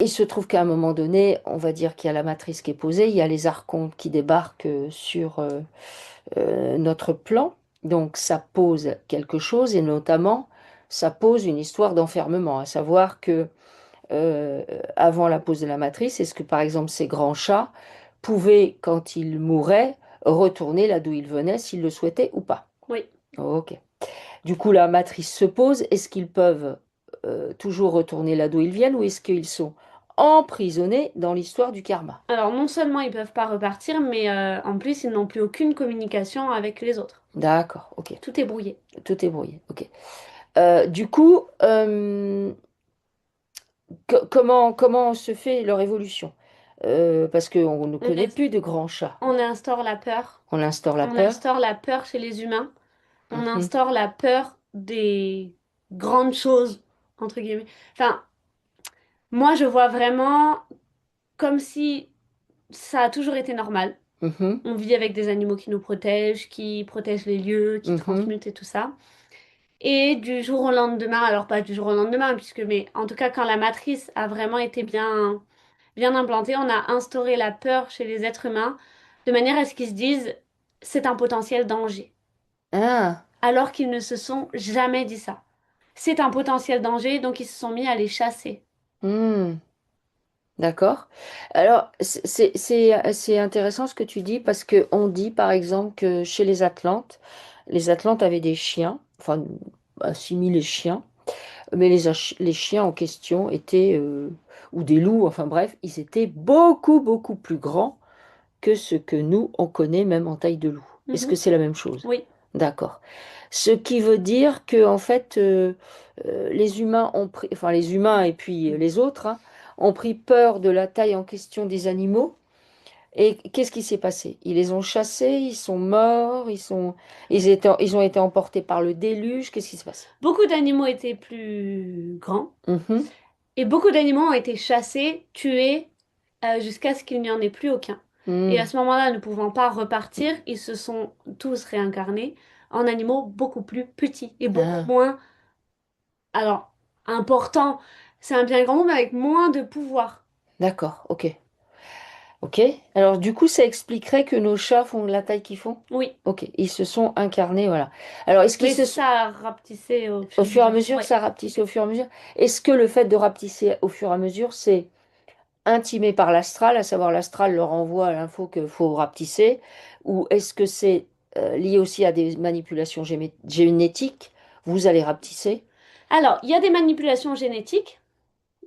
il se trouve qu'à un moment donné, on va dire qu'il y a la matrice qui est posée, il y a les archontes qui débarquent sur notre plan. Donc ça pose quelque chose et notamment ça pose une histoire d'enfermement, à savoir que euh, avant la pose de la matrice, est-ce que par exemple ces grands chats pouvaient, quand ils mouraient, retourner là d'où ils venaient s'ils le souhaitaient ou pas? Oui. Ok. Du coup, la matrice se pose. Est-ce qu'ils peuvent toujours retourner là d'où ils viennent ou est-ce qu'ils sont emprisonnés dans l'histoire du karma? Alors, non seulement ils peuvent pas repartir, mais en plus, ils n'ont plus aucune communication avec les autres. D'accord, ok. Tout est brouillé. Tout est brouillé, ok. Du coup, comment se fait leur évolution? Parce qu'on ne On, connaît plus de grands chats. on instaure la peur. On instaure la On peur. instaure la peur chez les humains. On Mhm. instaure la peur des grandes choses, entre guillemets. Enfin, moi, je vois vraiment comme si ça a toujours été normal. Mhm. On vit avec des animaux qui protègent les lieux, qui Mhm. transmutent et tout ça. Et du jour au lendemain, alors pas du jour au lendemain, puisque, mais en tout cas, quand la matrice a vraiment été bien implantée, on a instauré la peur chez les êtres humains de manière à ce qu'ils se disent, c'est un potentiel danger. Ah. Alors qu'ils ne se sont jamais dit ça. C'est un potentiel danger, donc ils se sont mis à les chasser. Hmm. D'accord. Alors, c'est intéressant ce que tu dis parce que on dit par exemple que chez les Atlantes avaient des chiens, enfin assimilés chiens, mais les chiens en question étaient, ou des loups, enfin bref, ils étaient beaucoup, beaucoup plus grands que ce que nous, on connaît même en taille de loup. Est-ce que Mhm. c'est la même chose? Oui. D'accord. Ce qui veut dire que, en fait, les humains ont pris, enfin les humains et puis les autres, hein, ont pris peur de la taille en question des animaux. Et qu'est-ce qui s'est passé? Ils les ont chassés, ils sont morts, ils ont été emportés par le déluge. Qu'est-ce qui se passe? Beaucoup d'animaux étaient plus grands Mhm. et beaucoup d'animaux ont été chassés, tués, jusqu'à ce qu'il n'y en ait plus aucun. Et à Hmm. ce moment-là, ne pouvant pas repartir, ils se sont tous réincarnés en animaux beaucoup plus petits et beaucoup Ah, moins, alors, importants, c'est un bien grand mot, mais avec moins de pouvoir. d'accord, ok. Ok. Alors, du coup, ça expliquerait que nos chats font la taille qu'ils font? Oui, Ok, ils se sont incarnés, voilà. Alors, est-ce qu'ils mais se sont... ça rapetissait au Au fur et à fur et à mesure. mesure, Oui. ça rapetissait au fur et à mesure. Est-ce que le fait de rapetisser au fur et à mesure, c'est intimé par l'astral, à savoir l'astral leur envoie l'info qu'il faut rapetisser, ou est-ce que c'est lié aussi à des manipulations génétiques? Vous allez rapetisser? Alors, il y a des manipulations génétiques,